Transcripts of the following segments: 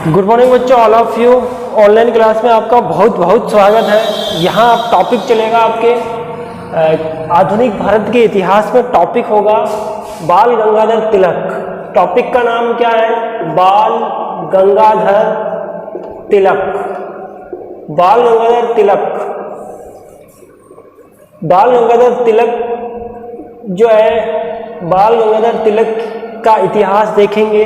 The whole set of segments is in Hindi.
गुड मॉर्निंग बच्चों, all of you. Online class में आपका बहुत बहुत स्वागत है। यहाँ टॉपिक चलेगा आपके आधुनिक भारत के इतिहास में। टॉपिक होगा बाल गंगाधर तिलक। टॉपिक का नाम क्या है? बाल गंगाधर तिलक। बाल गंगाधर तिलक। बाल गंगाधर तिलक जो है, बाल गंगाधर तिलक का इतिहास देखेंगे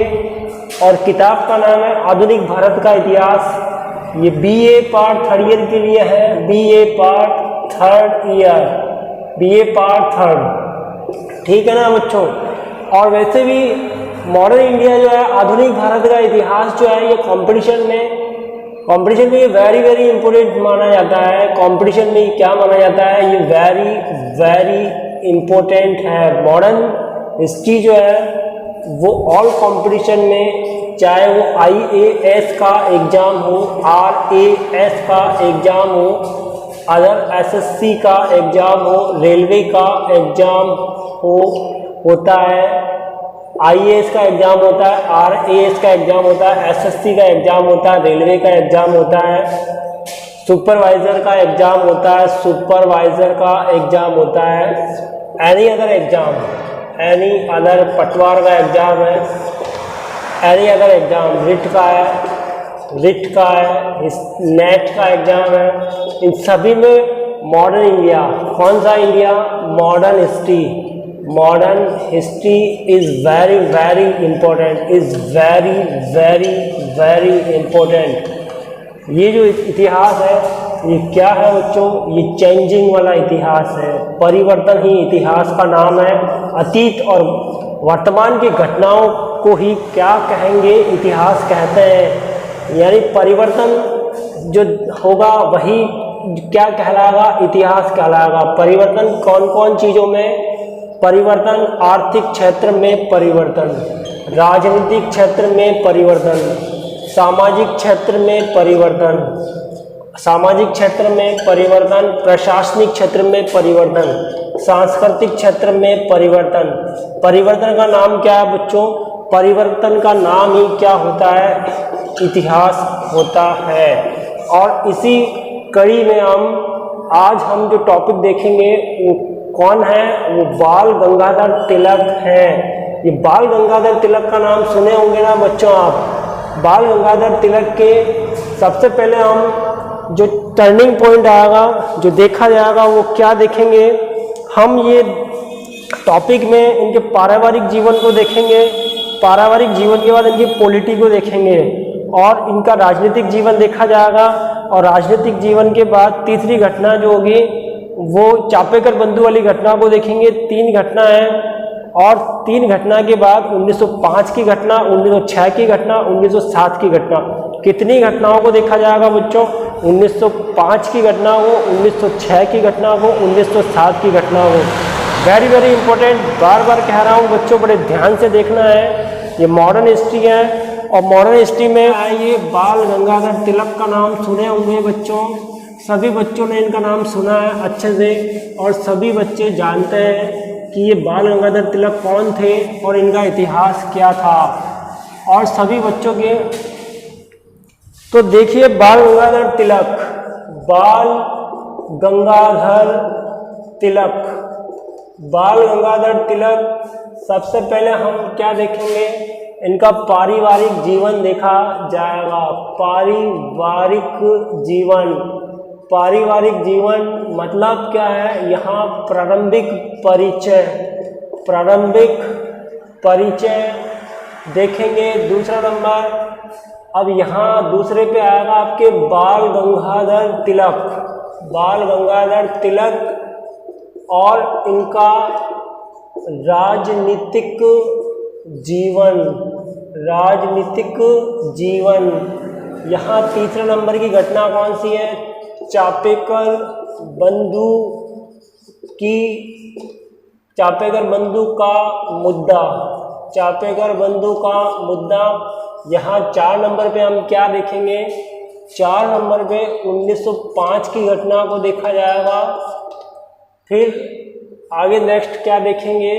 और किताब का नाम है आधुनिक भारत का इतिहास। ये बीए पार्ट थर्ड ईयर के लिए है। BA part third year, BA part third, ठीक है ना बच्चों। और वैसे भी मॉडर्न इंडिया जो है, आधुनिक भारत का इतिहास जो है, ये कंपटीशन में ये वेरी वेरी इंपॉर्टेंट माना जाता है। कंपटीशन में क्या माना जाता है? ये वेरी वेरी इंपॉर्टेंट है। मॉडर्न हिस्ट्री जो है वो ऑल कंपटीशन में, चाहे वो IAS का एग्जाम हो, RAS का एग्जाम हो, अदर SSC का एग्जाम हो, रेलवे का एग्जाम होता है, IAS का एग्जाम होता है, RAS का एग्जाम होता है, SSC का एग्जाम होता है, रेलवे का एग्जाम होता है, सुपरवाइजर का एग्जाम होता है, सुपरवाइजर का एग्जाम होता है, any other exam, any other पटवार का एग्जाम है, एनी अदर एग्जाम, रिट का है, नेट का एग्जाम है। इन सभी में मॉडर्न इंडिया, कौन सा India? Modern history. Modern history is very very important, is very very very important. ये जो इतिहास है, ये क्या है बच्चों? ये चेंजिंग वाला इतिहास है। परिवर्तन ही इतिहास का नाम है। अतीत और वर्तमान की घटनाओं को ही क्या कहेंगे? इतिहास कहते हैं। यानी परिवर्तन जो होगा वही क्या कहलाएगा? इतिहास कहलाएगा। परिवर्तन कौन कौन चीज़ों में? परिवर्तन आर्थिक क्षेत्र में परिवर्तन, राजनीतिक क्षेत्र में परिवर्तन, सामाजिक क्षेत्र में परिवर्तन, प्रशासनिक क्षेत्र में परिवर्तन, सांस्कृतिक क्षेत्र में परिवर्तन। परिवर्तन का नाम क्या है बच्चों? परिवर्तन का नाम ही क्या होता है? इतिहास होता है। और इसी कड़ी में आज हम जो टॉपिक देखेंगे वो कौन है? वो बाल गंगाधर तिलक है। ये बाल गंगाधर तिलक का नाम सुने होंगे ना बच्चों आप। बाल गंगाधर तिलक के सबसे पहले हम जो टर्निंग पॉइंट आएगा, जो देखा जाएगा, वो क्या देखेंगे? हम ये टॉपिक में इनके पारिवारिक जीवन को देखेंगे, पारिवारिक जीवन के बाद इनकी पॉलिटी को देखेंगे और इनका राजनीतिक जीवन देखा जाएगा। और राजनीतिक जीवन के बाद तीसरी घटना जो होगी वो चापेकर बंधु वाली घटना को देखेंगे। 3 घटना है और 3 घटना के बाद 1905 की घटना, 1906 की घटना, 1907 की घटना। कितनी घटनाओं को देखा जाएगा बच्चों? 1905 की घटना को, 1906 की घटना को, 1907 की घटना को। वेरी वेरी इंपॉर्टेंट, बार बार कह रहा हूँ बच्चों, बड़े ध्यान से देखना है। ये मॉडर्न हिस्ट्री है और मॉडर्न हिस्ट्री में आइए, बाल गंगाधर तिलक का नाम सुने होंगे बच्चों। सभी बच्चों ने इनका नाम सुना है अच्छे से और सभी बच्चे जानते हैं कि ये बाल गंगाधर तिलक कौन थे और इनका इतिहास क्या था। और सभी बच्चों के तो देखिए, बाल गंगाधर तिलक, बाल गंगाधर तिलक, बाल गंगाधर तिलक। सबसे पहले हम क्या देखेंगे? इनका पारिवारिक जीवन देखा जाएगा। पारिवारिक जीवन मतलब क्या है? यहाँ प्रारंभिक परिचय देखेंगे। दूसरा नंबर, अब यहाँ दूसरे पे आएगा आपके बाल गंगाधर तिलक और इनका राजनीतिक जीवन। यहाँ तीसरे नंबर की घटना कौन सी है? चापेकर बंधु का मुद्दा। यहाँ 4 नंबर पे हम क्या देखेंगे? 4 नंबर पे 1905 की घटना को देखा जाएगा। फिर आगे नेक्स्ट क्या देखेंगे?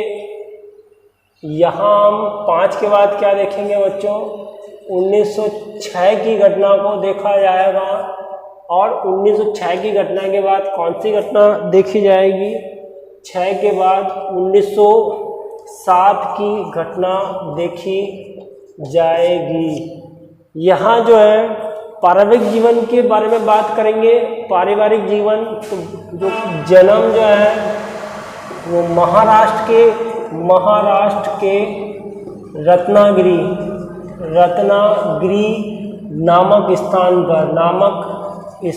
यहाँ हम 5 के बाद क्या देखेंगे बच्चों? 1906 की घटना को देखा जाएगा। और 1906 की घटना के बाद कौन सी घटना देखी जाएगी? 6 के बाद 1907 की घटना देखी जाएगी। यहाँ जो है पारिवारिक जीवन के बारे में बात करेंगे। पारिवारिक जीवन तो जो जन्म जो है वो महाराष्ट्र के रत्नागिरी नामक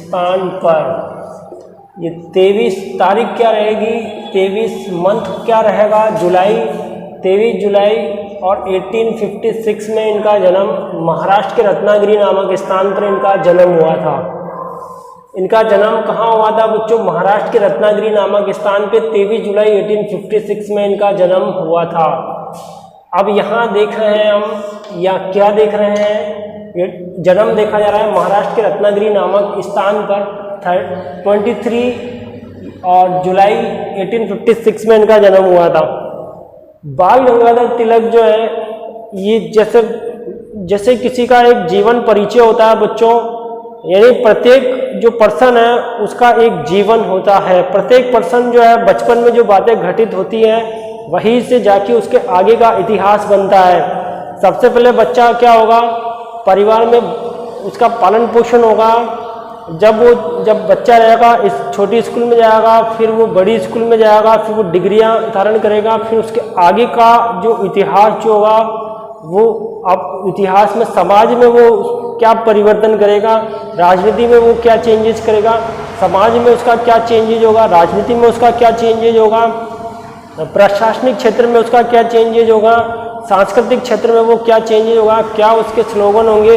स्थान पर ये 23 तारीख क्या रहेगी? 23 मंथ क्या रहेगा? जुलाई, 23 जुलाई। और 1856 में इनका जन्म महाराष्ट्र के रत्नागिरी नामक स्थान पर इनका जन्म हुआ था। इनका जन्म कहाँ हुआ था बच्चों? महाराष्ट्र के रत्नागिरी नामक स्थान पे 23 जुलाई 1856 में इनका जन्म हुआ था। अब यहाँ देख रहे हैं हम, या क्या देख रहे हैं? ये जन्म देखा जा रहा है महाराष्ट्र के रत्नागिरी नामक स्थान पर 23 और जुलाई 1856 में इनका जन्म हुआ था। बाल गंगाधर तिलक जो है ये जैसे किसी का एक जीवन परिचय होता है बच्चों, यानी प्रत्येक जो पर्सन है उसका एक जीवन होता है। प्रत्येक पर्सन जो है बचपन में जो बातें घटित होती हैं वहीं से जाके उसके आगे का इतिहास बनता है। सबसे पहले बच्चा क्या होगा? परिवार में उसका पालन पोषण होगा। जब बच्चा रहेगा इस छोटी स्कूल में जाएगा, फिर वो बड़ी स्कूल में जाएगा, फिर वो डिग्रियां धारण करेगा, फिर उसके आगे का जो इतिहास जो होगा वो अब इतिहास में समाज में वो क्या परिवर्तन करेगा, राजनीति में वो क्या चेंजेस करेगा, समाज में उसका क्या चेंजेज होगा, राजनीति में उसका क्या चेंजेज होगा, प्रशासनिक क्षेत्र में उसका क्या चेंजेज होगा, सांस्कृतिक क्षेत्र में वो क्या चेंजेज होगा, क्या उसके स्लोगन होंगे,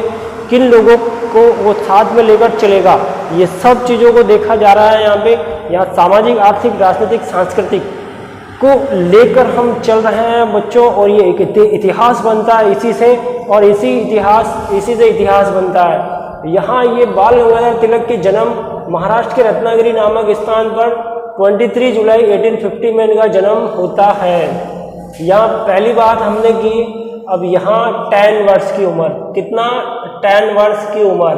किन लोगों को वो साथ में लेकर चलेगा। ये सब चीज़ों को देखा जा रहा है यहाँ पे। यहाँ सामाजिक, आर्थिक, राजनीतिक, सांस्कृतिक को लेकर हम चल रहे हैं बच्चों। और ये एक इतिहास बनता है इसी से, और इसी से इतिहास बनता है। यहाँ ये बाल गंगाधर तिलक के जन्म महाराष्ट्र के रत्नागिरी नामक स्थान पर 23 जुलाई 1850 में इनका जन्म होता है। यहाँ पहली बात हमने की। अब यहाँ 10 वर्ष की उम्र, कितना? 10 वर्ष की उम्र,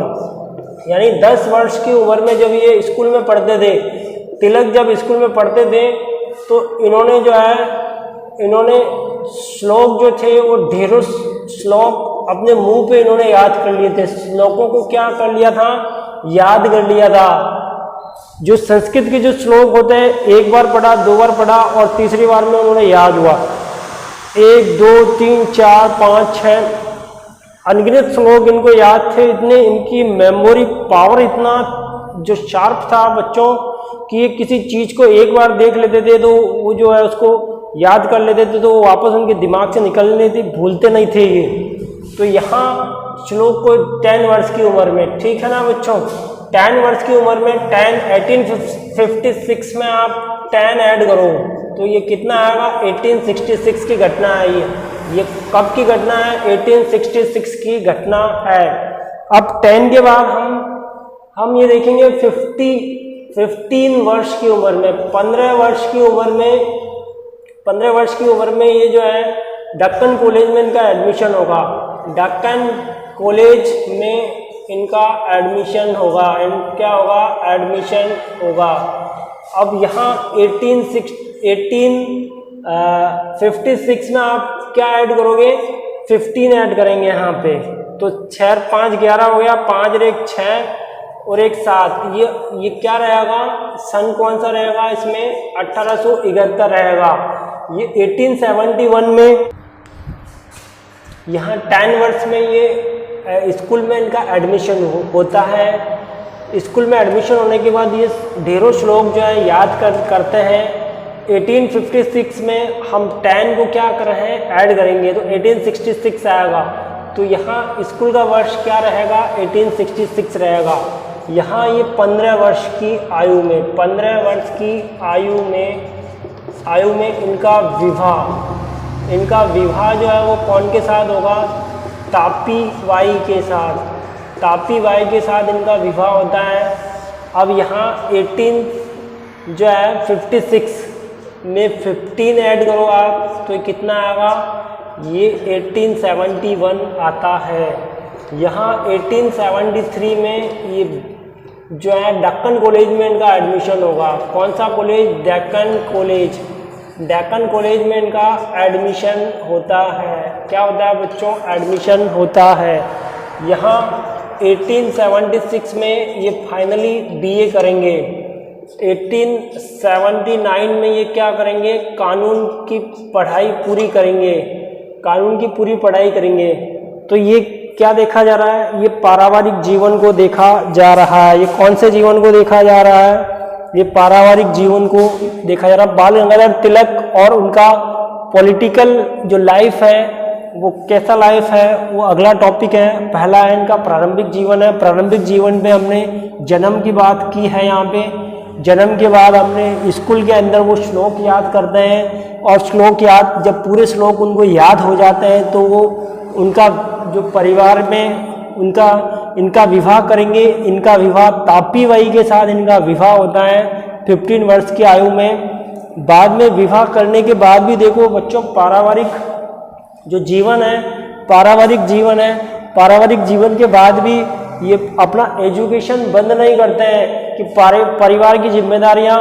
यानी 10 वर्ष की उम्र में जब ये स्कूल में पढ़ते थे, तिलक जब स्कूल में पढ़ते थे तो इन्होंने श्लोक जो थे वो ढेरों श्लोक अपने मुंह पे इन्होंने याद कर लिए थे। श्लोकों को क्या कर लिया था? याद कर लिया था। जो संस्कृत के जो श्लोक होते हैं, एक बार पढ़ा, 2 बार पढ़ा और तीसरी बार में उन्होंने याद हुआ। 1 2 3 4 5 6 अनगिनत श्लोक इनको याद थे। इतने इनकी मेमोरी पावर इतना जो शार्प था बच्चों कि ये किसी चीज़ को एक बार देख लेते थे तो वो जो है उसको याद कर लेते थे, तो वो वापस उनके दिमाग से निकलने थे, भूलते नहीं थे ये। तो यहाँ श्लोक को 10 वर्ष की उम्र में, ठीक है ना बच्चों? 10 वर्ष की उम्र में 1856 में आप 10 ऐड करो तो ये कितना आएगा? 1866 की घटना है ये कब की घटना है? 1866 की घटना है। अब 10 के बाद हम ये देखेंगे 15 वर्ष की उम्र में, 15 वर्ष की उम्र में ये जो है दक्कन कॉलेज में इनका एडमिशन होगा। दक्कन कॉलेज में इनका एडमिशन होगा। क्या होगा? एडमिशन होगा। अब यहाँ 1856 में आप क्या ऐड करोगे? 15 ऐड करेंगे यहाँ पे, तो 6 और 5 11 हो गया, 5 और 1 6 और 1 7। ये क्या रहेगा? सन कौन सा रहेगा इसमें? 1871 रहेगा। ये 1871 में यहाँ 10 वर्ष में ये स्कूल में इनका एडमिशन होता है। स्कूल में एडमिशन होने के बाद ये ढेरों श्लोक जो है याद करते हैं। 1856 में हम 10 को क्या कर रहे हैं? ऐड करेंगे तो 1866 आएगा। तो यहाँ स्कूल का वर्ष क्या रहेगा? 1866 रहेगा। यहाँ ये 15 वर्ष की आयु में, 15 वर्ष की आयु में इनका विवाह जो है वो कौन के साथ होगा? तापी बाई के साथ। तापी बाई के साथ इनका विवाह होता है। अब यहाँ 18 जो है 56 में 15 ऐड करो आप तो कितना आएगा? ये 1871 आता है। यहाँ 1873 में ये जो है डेक्कन कॉलेज में इनका एडमिशन होगा। कौन सा college? Deccan college. Deccan college में इनका एडमिशन होता है। क्या होता है बच्चों? एडमिशन होता है। यहाँ 1876 में ये फाइनली बीए करेंगे। 1879 में ये क्या करेंगे? कानून की पढ़ाई पूरी करेंगे। कानून की पूरी पढ़ाई करेंगे। तो ये क्या देखा जा रहा है? ये पारिवारिक जीवन को देखा जा रहा है। ये कौन से जीवन को देखा जा रहा है? ये पारिवारिक जीवन को देखा जा रहा है। बाल गंगाधर तिलक और उनका पॉलिटिकल जो लाइफ है वो कैसा लाइफ है वो अगला टॉपिक है। पहला है इनका प्रारंभिक जीवन है। प्रारंभिक जीवन में हमने जन्म की बात की है। यहाँ पे जन्म के बाद हमने स्कूल के अंदर वो श्लोक याद करते हैं और श्लोक याद जब पूरे श्लोक उनको याद हो जाते हैं तो वो उनका जो परिवार में इनका विवाह करेंगे। इनका विवाह तापी बाई के साथ इनका विवाह होता है 15 वर्ष की आयु में। बाद में विवाह करने के बाद भी देखो बच्चों पारिवारिक जो जीवन है, पारिवारिक जीवन के बाद भी ये अपना एजुकेशन बंद नहीं करते हैं कि परिवार की जिम्मेदारियां,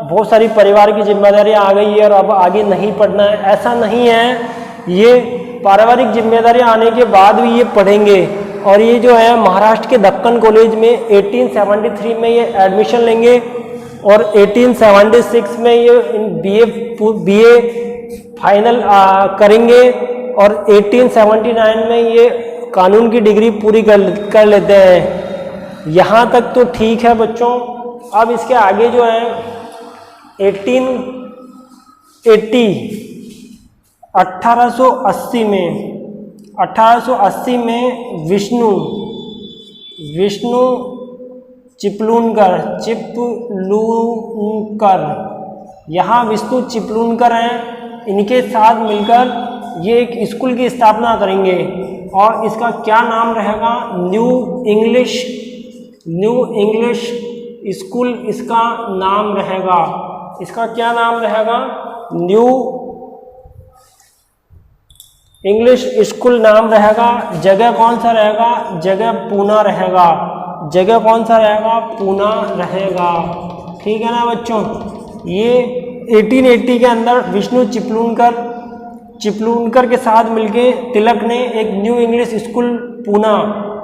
बहुत सारी परिवार की जिम्मेदारियां आ गई है और अब आगे नहीं पढ़ना है, ऐसा नहीं है। ये पारिवारिक जिम्मेदारियां आने के बाद भी ये पढ़ेंगे और ये जो है महाराष्ट्र के दक्कन कॉलेज में 1873 में ये एडमिशन लेंगे और 1876 में ये बीए फाइनल करेंगे और 1879 में ये कानून की डिग्री पूरी कर लेते हैं। यहाँ तक तो ठीक है बच्चों। अब इसके आगे जो है 1880 में विष्णु चिपलूनकर, यहाँ विष्णु चिपलूनकर हैं। इनके साथ मिलकर ये एक स्कूल की स्थापना करेंगे और इसका क्या नाम रहेगा? न्यू इंग्लिश स्कूल इसका नाम रहेगा। इसका क्या नाम रहेगा? न्यू इंग्लिश स्कूल नाम रहेगा। जगह कौन सा रहेगा? जगह पूना रहेगा। जगह कौन सा रहेगा? पूना रहेगा। ठीक है ना बच्चों? ये 1880 के अंदर विष्णु चिपलूनकर के साथ मिलके तिलक ने एक न्यू इंग्लिश स्कूल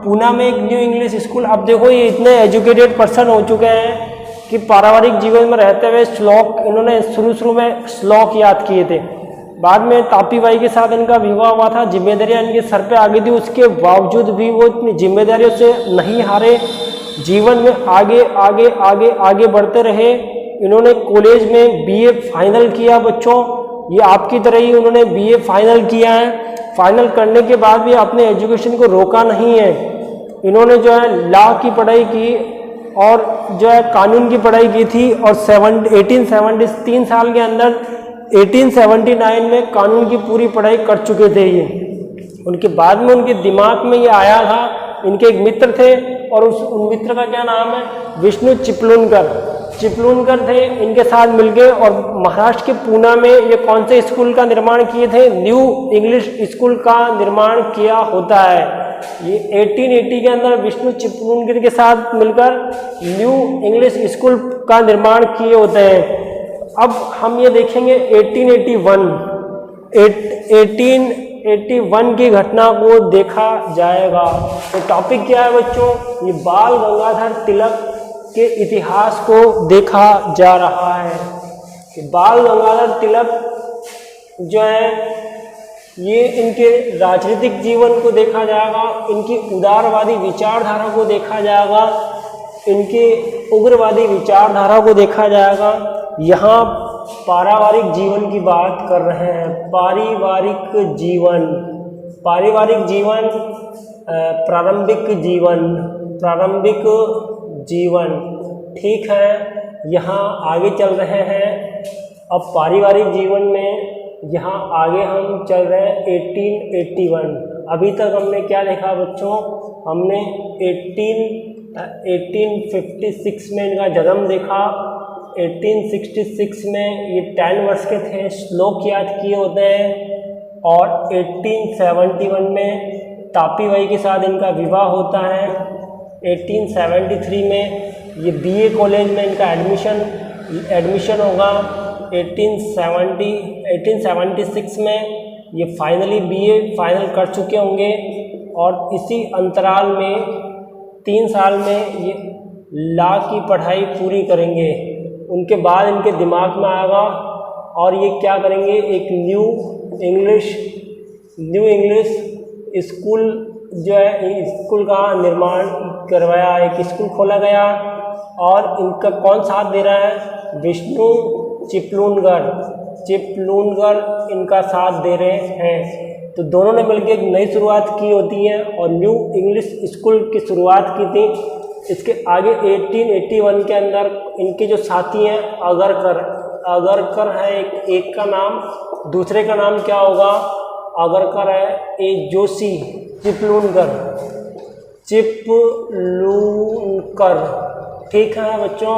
पूना में एक न्यू इंग्लिश स्कूल। अब देखो ये इतने एजुकेटेड पर्सन हो चुके हैं कि पारिवारिक जीवन में रहते हुए श्लोक इन्होंने शुरू में श्लोक याद किए थे। बाद में तापी बाई के साथ इनका विवाह हुआ था। जिम्मेदारियां इनके सर पे आ गई थी, उसके बावजूद भी वो इतनी जिम्मेदारियों से नहीं हारे। जीवन में आगे बढ़ते रहे। इन्होंने कॉलेज में बीए फाइनल किया बच्चों। ये आपकी तरह ही उन्होंने बीए फाइनल किया है। फाइनल करने के बाद भी अपने एजुकेशन को रोका नहीं है। इन्होंने जो है लॉ की पढ़ाई की और जो है कानून की पढ़ाई की थी और 1873 साल के अंदर 1879 में कानून की पूरी पढ़ाई कर चुके थे ये। उनके बाद में उनके दिमाग में ये आया था। इनके एक मित्र थे और उन मित्र का क्या नाम है? विष्णु चिपलूनकर थे। इनके साथ मिलके और महाराष्ट्र के पूना में ये कौन से स्कूल का निर्माण किए थे? न्यू इंग्लिश स्कूल का निर्माण किया होता है। ये 1880 के अंदर विष्णु चिपलूनकर के साथ मिलकर न्यू इंग्लिश स्कूल का निर्माण किए होते हैं। अब हम ये देखेंगे 1881 की घटना को देखा जाएगा। तो टॉपिक क्या है बच्चों? ये बाल गंगाधर तिलक के इतिहास को देखा जा रहा है कि बाल गंगाधर तिलक जो है ये इनके राजनीतिक जीवन को देखा जाएगा, इनकी उदारवादी विचारधारा को देखा जाएगा, इनके उग्रवादी विचारधारा को देखा जाएगा। यहाँ पारिवारिक जीवन की बात कर रहे हैं। पारिवारिक जीवन, प्रारंभिक जीवन। ठीक है, यहाँ आगे चल रहे हैं। अब पारिवारिक जीवन में यहाँ आगे हम चल रहे हैं 1881। अभी तक हमने क्या देखा बच्चों? हमने 1856 में इनका जन्म देखा। 1866 में ये 10 वर्ष के थे, श्लोक याद किए होते हैं। और 1871 में तापी बाई के साथ इनका विवाह होता है। 1873 में ये बीए कॉलेज में इनका एडमिशन होगा। 1876 में ये फाइनली बीए फाइनल कर चुके होंगे और इसी अंतराल में 3 साल में ये लॉ की पढ़ाई पूरी करेंगे। उनके बाद इनके दिमाग में आएगा और ये क्या करेंगे, एक न्यू इंग्लिश स्कूल जो है, स्कूल का निर्माण करवाया, एक स्कूल खोला गया और इनका कौन साथ दे रहा है, विष्णु चिपलूनगर इनका साथ दे रहे हैं। तो दोनों ने मिलकर एक नई शुरुआत की होती है और न्यू इंग्लिश स्कूल की शुरुआत की थी। इसके आगे 1881 के अंदर इनके जो साथी हैं अगरकर है एक का नाम, दूसरे का नाम क्या होगा, अगरकर है, ए जोशी चिपलूनकर, ठीक है बच्चों।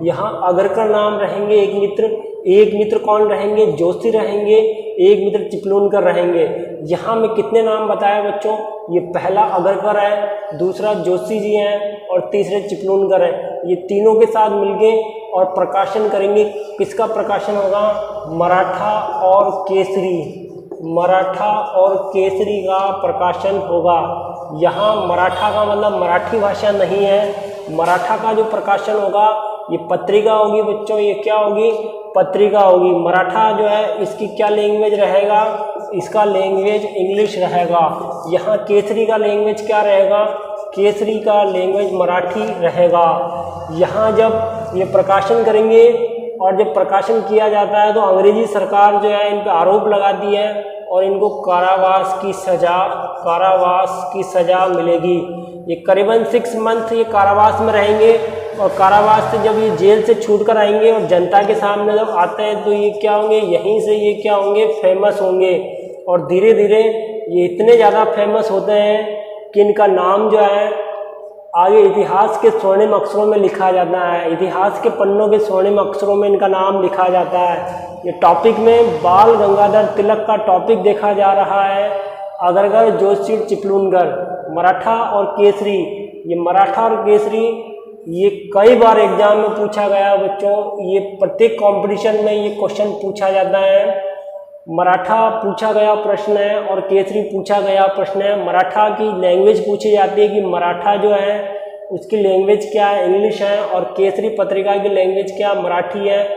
यहाँ अगरकर नाम रहेंगे, एक मित्र कौन रहेंगे, जोशी रहेंगे, एक मित्र चिपलूनकर रहेंगे। यहाँ में कितने नाम बताया बच्चों, ये पहला अगरकर है, दूसरा जोशी जी हैं और तीसरे चिपलूनकर हैं। ये तीनों के साथ मिलके और प्रकाशन करेंगे। किसका प्रकाशन होगा, मराठा और केसरी का प्रकाशन होगा। यहाँ मराठा का मतलब मराठी भाषा नहीं है, मराठा का जो प्रकाशन होगा ये पत्रिका होगी बच्चों। ये क्या होगी, पत्रिका होगी। मराठा जो है इसकी क्या लैंग्वेज रहेगा, इसका लैंग्वेज इंग्लिश रहेगा। यहाँ केसरी का लैंग्वेज क्या रहेगा, केसरी का लैंग्वेज मराठी रहेगा। यहाँ जब ये प्रकाशन करेंगे और जब प्रकाशन किया जाता है तो अंग्रेजी सरकार जो है इन पर आरोप लगाती है और इनको कारावास की सज़ा मिलेगी। ये करीबन 6 मंथ ये कारावास में रहेंगे और कारावास से जब ये जेल से छूट कर आएंगे और जनता के सामने जब आते हैं तो ये क्या होंगे, यहीं से ये क्या होंगे, फेमस होंगे। और धीरे धीरे ये इतने ज़्यादा फेमस होते हैं कि इनका नाम जो है आगे इतिहास के स्वर्णिम अक्षरों में लिखा जाता है, इतिहास के पन्नों के स्वर्णिम अक्षरों में इनका नाम लिखा जाता है। ये टॉपिक में बाल गंगाधर तिलक का टॉपिक देखा जा रहा है। अगरकर, जोशी, चिपलूनकर, मराठा और केसरी। ये मराठा और केसरी ये कई बार एग्जाम में पूछा गया बच्चों। ये प्रत्येक कंपटीशन में ये क्वेश्चन पूछा जाता है। मराठा पूछा गया प्रश्न है और केसरी पूछा गया प्रश्न है। मराठा की लैंग्वेज पूछी जाती है कि मराठा जो है उसकी लैंग्वेज क्या है, इंग्लिश है, और केसरी पत्रिका की लैंग्वेज क्या, मराठी है।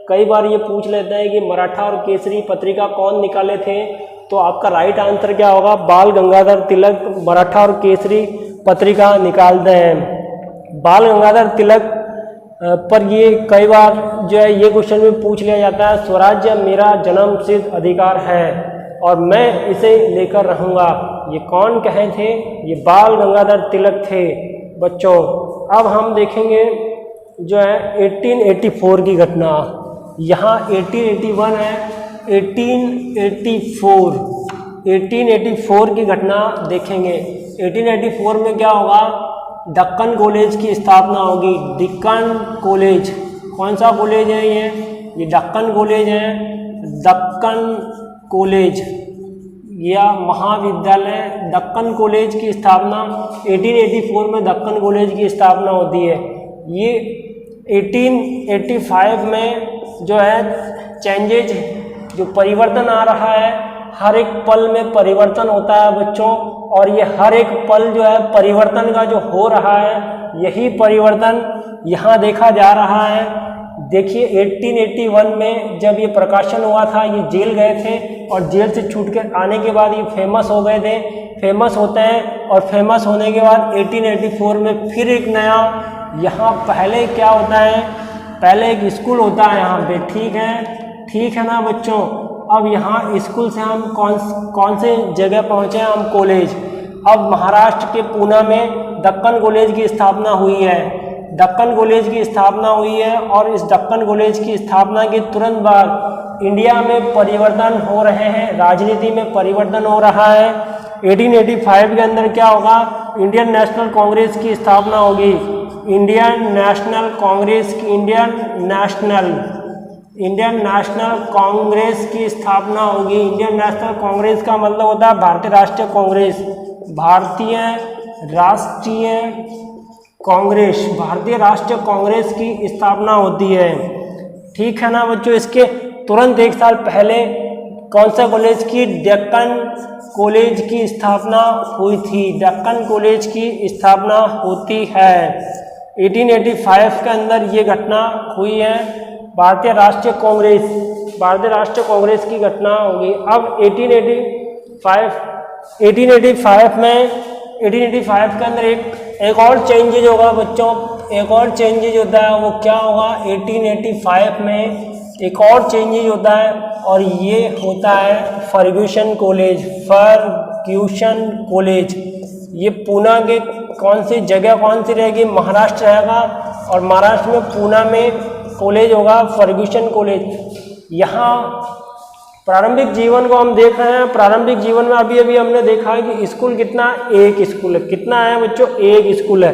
कई बार ये पूछ लेते हैं कि मराठा और केसरी पत्रिका कौन निकाले थे, तो आपका राइट आंसर क्या होगा, बाल गंगाधर तिलक मराठा और केसरी पत्रिका निकालते हैं। बाल गंगाधर तिलक पर ये कई बार जो है ये क्वेश्चन भी पूछ लिया जाता है, स्वराज्य मेरा जन्म सिद्ध अधिकार है और मैं इसे लेकर रहूँगा। ये कौन कहे थे, ये बाल गंगाधर तिलक थे बच्चों। अब हम देखेंगे जो है 1884 की घटना। यहाँ 1881 है, 1884 की घटना देखेंगे। 1884 में क्या होगा, दक्कन कॉलेज की स्थापना होगी। दक्कन कॉलेज, कौन सा कॉलेज है ये दक्कन कॉलेज है। दक्कन कॉलेज या महाविद्यालय, दक्कन कॉलेज की स्थापना 1884 में दक्कन कॉलेज की स्थापना होती है। ये 1885 में जो है चेंजेज, जो परिवर्तन आ रहा है, हर एक पल में परिवर्तन होता है बच्चों, और ये हर एक पल जो है परिवर्तन का जो हो रहा है, यही परिवर्तन यहाँ देखा जा रहा है। देखिए 1881 में जब ये प्रकाशन हुआ था, ये जेल गए थे और जेल से छूट के आने के बाद ये फेमस हो गए थे। फेमस होते हैं और फेमस होने के बाद 1884 में फिर एक नया, यहाँ पहले क्या होता है, पहले एक स्कूल होता है यहाँ पे, ठीक है ना बच्चों। अब यहाँ स्कूल से हम कौन से जगह पहुँचे, हम कॉलेज। अब महाराष्ट्र के पूना में दक्कन कॉलेज की स्थापना हुई है। दक्कन कॉलेज की स्थापना हुई है और इस दक्कन कॉलेज की स्थापना के तुरंत बाद इंडिया में परिवर्तन हो रहे हैं, राजनीति में परिवर्तन हो रहा है। 1885 के अंदर क्या होगा, इंडियन नेशनल कांग्रेस की स्थापना होगी। इंडियन नेशनल कांग्रेस की स्थापना होगी। इंडियन नेशनल कांग्रेस का मतलब होता है भारतीय राष्ट्रीय कांग्रेस। भारतीय राष्ट्रीय कांग्रेस, भारतीय राष्ट्रीय कांग्रेस की स्थापना होती है। ठीक है ना बच्चों। इसके तुरंत एक साल पहले कौन सा कॉलेज की, डेक्कन कॉलेज की स्थापना हुई थी। डेक्कन कॉलेज की स्थापना होती है 1885 के अंदर ये घटना हुई है। भारतीय राष्ट्रीय कांग्रेस की घटना होगी। अब 1885 के अंदर एक और चेंजेज होगा बच्चों। एक और चेंजेज होता है, वो क्या होगा 1885 में एक और चेंजेज होता है और ये होता है फर्ग्यूसन कॉलेज। ये पूना के कौन सी जगह कौन सी रहेगी, महाराष्ट्र रहेगा और महाराष्ट्र में पूना में कॉलेज होगा फर्ग्यूसन कॉलेज। यहाँ प्रारंभिक जीवन को हम देख रहे हैं। प्रारंभिक जीवन में अभी हमने देखा है कि स्कूल कितना, एक स्कूल है। कितना है बच्चों, एक स्कूल है।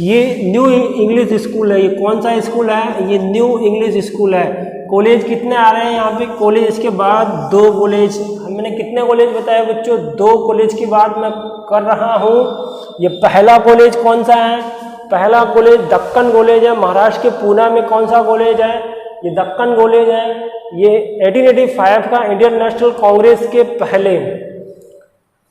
ये न्यू इंग्लिश स्कूल है। ये कौन सा स्कूल है, ये न्यू इंग्लिश स्कूल है। कॉलेज कितने आ रहे हैं यहाँ पे कॉलेज, इसके बाद 2 कॉलेज। मैंने कितने कॉलेज बताया बच्चों, 2 कॉलेज की बात मैं कर रहा हूँ। ये पहला कॉलेज कौन सा है, पहला कॉलेज दक्कन कॉलेज है। महाराष्ट्र के पूना में कौन सा कॉलेज है, ये दक्कन कॉलेज है। ये 1885 का इंडियन नेशनल कांग्रेस के पहले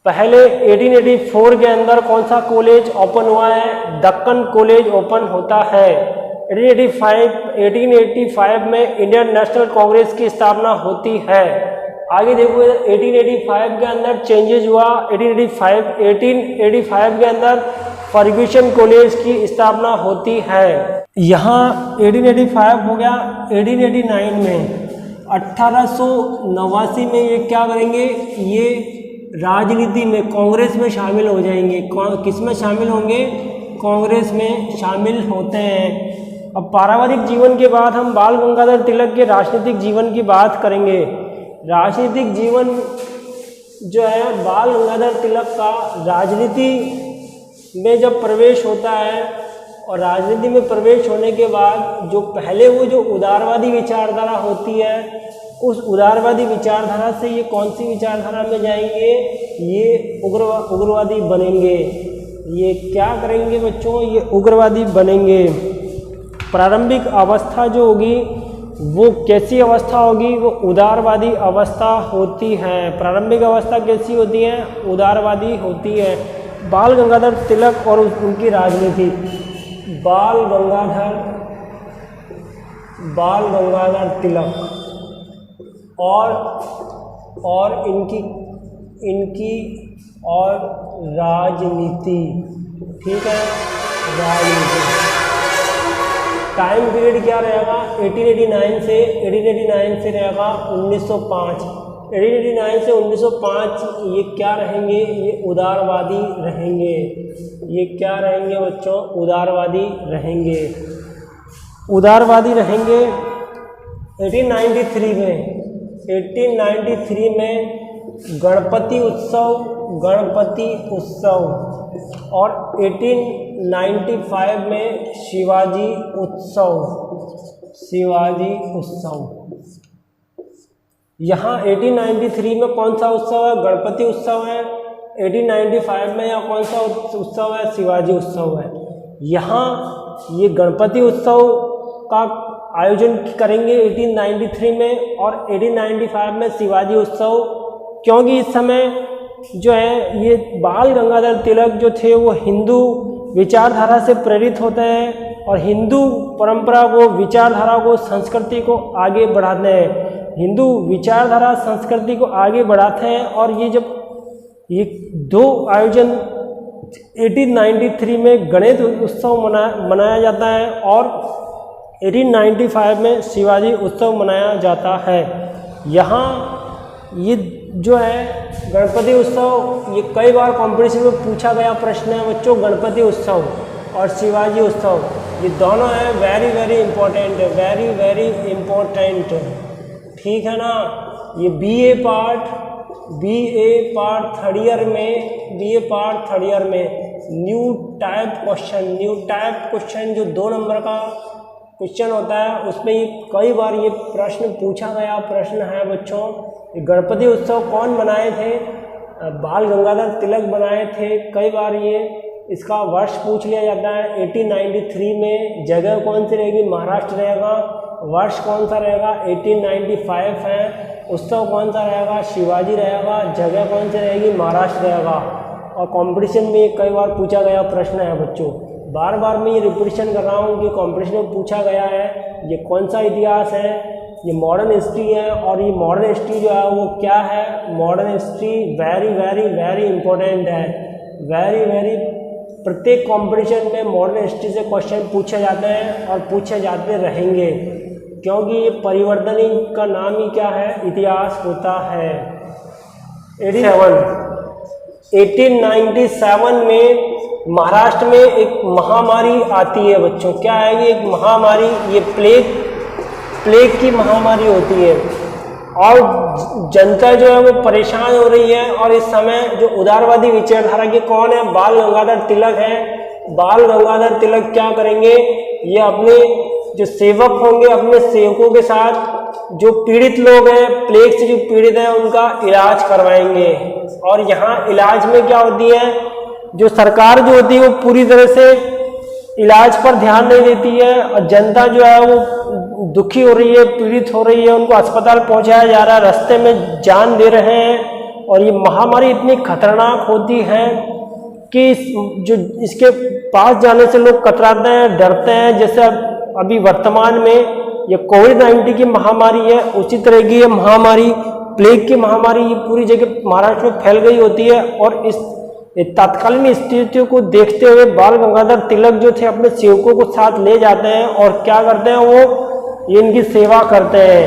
1884 के अंदर कौन सा कॉलेज ओपन हुआ है, दक्कन कॉलेज ओपन होता है। 1885 में इंडियन नेशनल कांग्रेस की स्थापना होती है। आगे देखो 1885 के अंदर चेंजेस हुआ। 1885 के अंदर फर्ग्यूसन कॉलेज की स्थापना होती है। यहाँ 1885 हो गया। 1889 में 1889 में ये क्या करेंगे, ये राजनीति में कांग्रेस में शामिल हो जाएंगे। किस में शामिल होंगे, कांग्रेस में शामिल होते हैं। अब पारिवारिक जीवन के बाद हम बाल गंगाधर तिलक के राजनीतिक जीवन की बात करेंगे। राजनीतिक जीवन जो है बाल गंगाधर तिलक का राजनीति में जब प्रवेश होता है और राजनीति में प्रवेश होने के बाद जो पहले वो जो उदारवादी विचारधारा होती है, उस उदारवादी विचारधारा से ये कौन सी विचारधारा में जाएंगे, ये उग्रवादी बनेंगे। ये क्या करेंगे बच्चों, ये उग्रवादी बनेंगे। प्रारंभिक अवस्था जो होगी वो कैसी अवस्था होगी, वो उदारवादी अवस्था होती है। प्रारंभिक अवस्था कैसी होती है, उदारवादी होती है। बाल गंगाधर तिलक और उनकी राजनीति, बाल गंगाधर तिलक और इनकी और राजनीति। ठीक है, राजनीति टाइम पीरियड क्या रहेगा, 1889 से रहेगा 1905। 1889 से 1905 ये क्या रहेंगे, ये उदारवादी रहेंगे। ये क्या रहेंगे बच्चों, उदारवादी रहेंगे। 1893 में गणपति उत्सव और 1895 में शिवाजी उत्सव। यहाँ 1893 में कौन सा उत्सव है, गणपति उत्सव है। 1895 में यहाँ कौन सा उत्सव है, शिवाजी उत्सव है। यहाँ ये गणपति उत्सव का आयोजन करेंगे 1893 में और 1895 में शिवाजी उत्सव, क्योंकि इस समय जो है ये बाल गंगाधर तिलक जो थे वो हिंदू विचारधारा से प्रेरित होते हैं और हिंदू परंपरा को, विचारधारा को, संस्कृति को आगे बढ़ाते हैं। हिंदू विचारधारा संस्कृति को आगे बढ़ाते हैं और ये जब ये 2 आयोजन 1893 में गणेश उत्सव मनाया जाता है और 1895 में शिवाजी उत्सव मनाया जाता है। यहाँ ये जो है गणपति उत्सव, ये कई बार कंपटीशन में पूछा गया प्रश्न है बच्चों। गणपति उत्सव और शिवाजी उत्सव ये दोनों हैं वेरी इंपॉर्टेंट, वेरी इंपॉर्टेंट। ठीक है ना। ये बीए पार्ट थर्ड ईयर में न्यू टाइप क्वेश्चन जो 2 नंबर का क्वेश्चन होता है उसमें ये कई बार ये प्रश्न पूछा गया प्रश्न है बच्चों। गणपति उत्सव कौन मनाए थे, बाल गंगाधर तिलक बनाए थे? कई बार ये इसका वर्ष पूछ लिया जाता है। 1893 में। जगह कौन सी रहेगी? महाराष्ट्र रहेगा। वर्ष कौन सा रहेगा? 1895 है। उत्सव कौन सा रहेगा? शिवाजी रहेगा। जगह कौन सी रहेगी? महाराष्ट्र रहेगा। और कंपटीशन में कई बार पूछा गया प्रश्न है बच्चों, बार बार मैं ये रिपीटेशन कर रहा हूँ कि कंपटीशन में पूछा गया है। ये कौन सा इतिहास है? ये मॉडर्न हिस्ट्री है। और ये मॉडर्न हिस्ट्री जो है वो क्या है? Modern history very very very important है। वेरी वेरी प्रत्येक कंपटीशन में मॉडर्न हिस्ट्री से क्वेश्चन पूछे जाते हैं और पूछे जाते रहेंगे, क्योंकि ये परिवर्तन का नाम ही क्या है? इतिहास होता है। 1897 में महाराष्ट्र में एक महामारी आती है बच्चों। क्या आएगी? एक महामारी। ये प्लेग की महामारी होती है और जनता जो है वो परेशान हो रही है। और इस समय जो उदारवादी विचारधारा के कौन है? बाल गंगाधर तिलक है। बाल गंगाधर तिलक क्या करेंगे? ये अपने जो सेवक होंगे, अपने सेवकों के साथ जो पीड़ित लोग हैं, प्लेग से जो पीड़ित हैं, उनका इलाज करवाएंगे। और यहाँ इलाज में क्या होती है? जो सरकार जो होती है वो पूरी तरह से इलाज पर ध्यान नहीं देती है और जनता जो है वो दुखी हो रही है, पीड़ित हो रही है, उनको अस्पताल पहुंचाया जा रहा है, रास्ते में जान दे रहे हैं। और ये महामारी इतनी खतरनाक होती है कि जो इसके पास जाने से लोग कतराते हैं, डरते हैं। जैसे अभी वर्तमान में ये कोविड-19 की महामारी है, उसी तरह की ये महामारी प्लेग की महामारी ये पूरी जगह महाराष्ट्र में फैल गई होती है। और इस तत्कालीन स्थितियों को देखते हुए बाल गंगाधर तिलक जो थे अपने सेवकों को साथ ले जाते हैं और क्या करते हैं? वो इनकी सेवा करते हैं।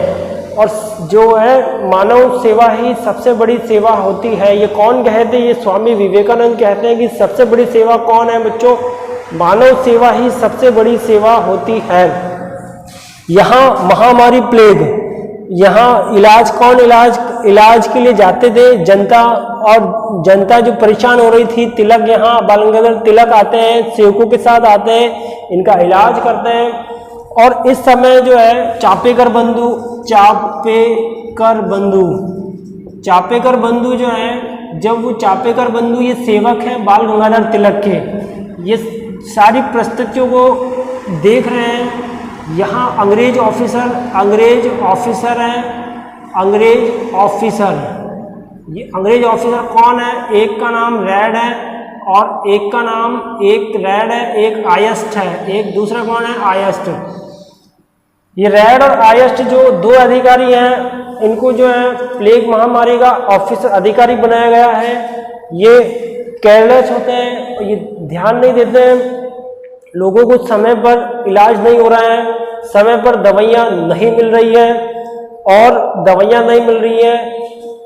और जो है मानव सेवा ही सबसे बड़ी सेवा होती है। ये कौन कहते हैं? ये स्वामी विवेकानंद कहते हैं कि सबसे बड़ी सेवा कौन है बच्चों? मानव सेवा ही सबसे बड़ी सेवा होती है। यहाँ महामारी प्लेग, यहाँ इलाज कौन इलाज के लिए जाते थे? जनता। और जनता जो परेशान हो रही थी, तिलक यहाँ बाल गंगाधर तिलक आते हैं, सेवकों के साथ आते हैं, इनका इलाज करते हैं। और इस समय जो है चापेकर बंधु जो है, जब वो चापेकर बंधु ये सेवक हैं बाल गंगाधर तिलक के, ये सारी परिस्थितियों को देख रहे हैं। यहाँ अंग्रेज ऑफिसर ये अंग्रेज ऑफिसर कौन है? एक का नाम रेड है और एक रेड है, एक आयस्ट है, एक दूसरा कौन है? आयस्ट। ये रेड और आयस्ट जो दो अधिकारी हैं, इनको जो है प्लेग महामारी का ऑफिसर अधिकारी बनाया गया है। ये केयरलेस होते हैं, ये ध्यान नहीं देते हैं, लोगों को समय पर इलाज नहीं हो रहा है, समय पर दवाइयाँ नहीं मिल रही है और दवाइयाँ नहीं मिल रही है,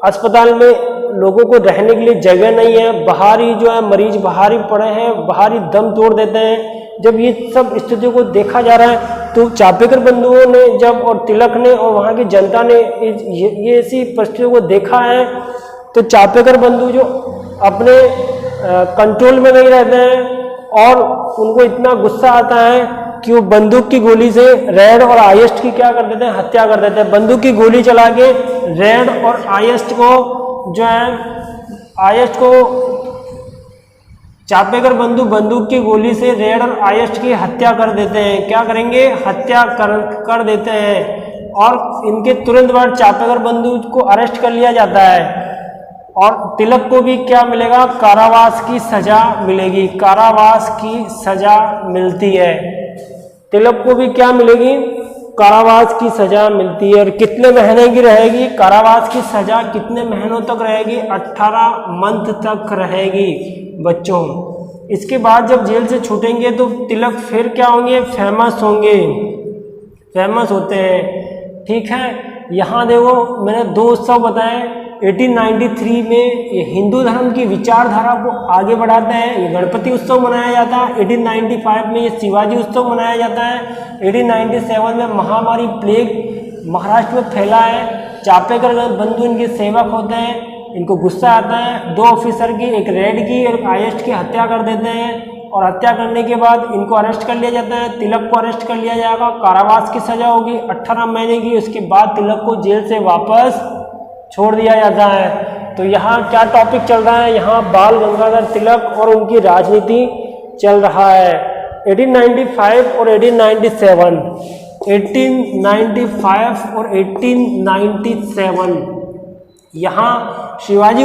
अस्पताल में लोगों को रहने के लिए जगह नहीं है, बाहर ही जो है मरीज बाहर ही पड़े हैं, बाहर ही दम तोड़ देते हैं। जब ये सब स्थितियों को देखा जा रहा है तो चापेकर बंधुओं ने जब और तिलक ने और वहाँ की जनता ने ये ऐसी परिस्थितियों को देखा है तो चापेकर बंधु जो अपने कंट्रोल में नहीं रहते हैं और उनको इतना गुस्सा आता है कि वो बंदूक की गोली से रेड और आयस्ट की क्या कर देते हैं? हत्या कर देते हैं। बंदूक की गोली चला के रेड और आयस्ट को जो है चापेकर बंधु बंदूक की गोली से रेड और आयस्ट की हत्या कर देते हैं। क्या करेंगे? हत्या कर देते हैं। और इनके तुरंत बाद चापेकर बंधु को अरेस्ट कर लिया जाता है और तिलक को भी क्या मिलेगा? कारावास की सजा मिलेगी। कारावास की सजा मिलती है। तिलक को भी क्या मिलेगी? कारावास की सजा मिलती है। और कितने महीने की रहेगी कारावास की सजा? कितने महीनों तक रहेगी? 18 मंथ तक रहेगी बच्चों। इसके बाद जब जेल से छूटेंगे तो तिलक फिर क्या होंगे? फेमस होंगे, फेमस होते हैं। ठीक है, यहाँ देखो मैंने 2 उत्सव बताए। 1893 में ये हिंदू धर्म की विचारधारा को आगे बढ़ाते हैं, ये गणपति उत्सव मनाया जाता है। 1895 में ये शिवाजी उत्सव मनाया जाता है। 1897 में महामारी प्लेग महाराष्ट्र में फैला है। चापेकर बंधु इनके सेवक होते हैं, इनको गुस्सा आता है, 2 ऑफिसर की, एक रेड की और आयस्ट की हत्या कर देते हैं और हत्या करने के बाद इनको अरेस्ट कर लिया जाता है। तिलक को अरेस्ट कर लिया जाएगा, कारावास की सजा होगी 18 महीने की। उसके बाद तिलक को जेल से वापस छोड़ दिया जाता है। तो यहाँ क्या टॉपिक चल रहा है, यहाँ बाल गंगाधर तिलक और उनकी राजनीति चल रहा है। 1895 और 1897, 1895 और 1897 यहाँ शिवाजी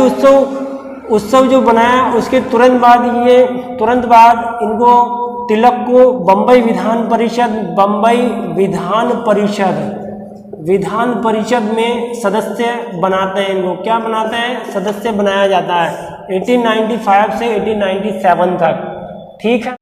उत्सव जो बनाया उसके तुरंत बाद इनको तिलक को बम्बई विधान परिषद में सदस्य बनाते हैं। इनको क्या बनाते हैं, सदस्य बनाया जाता है 1895 से 1897 तक। ठीक है।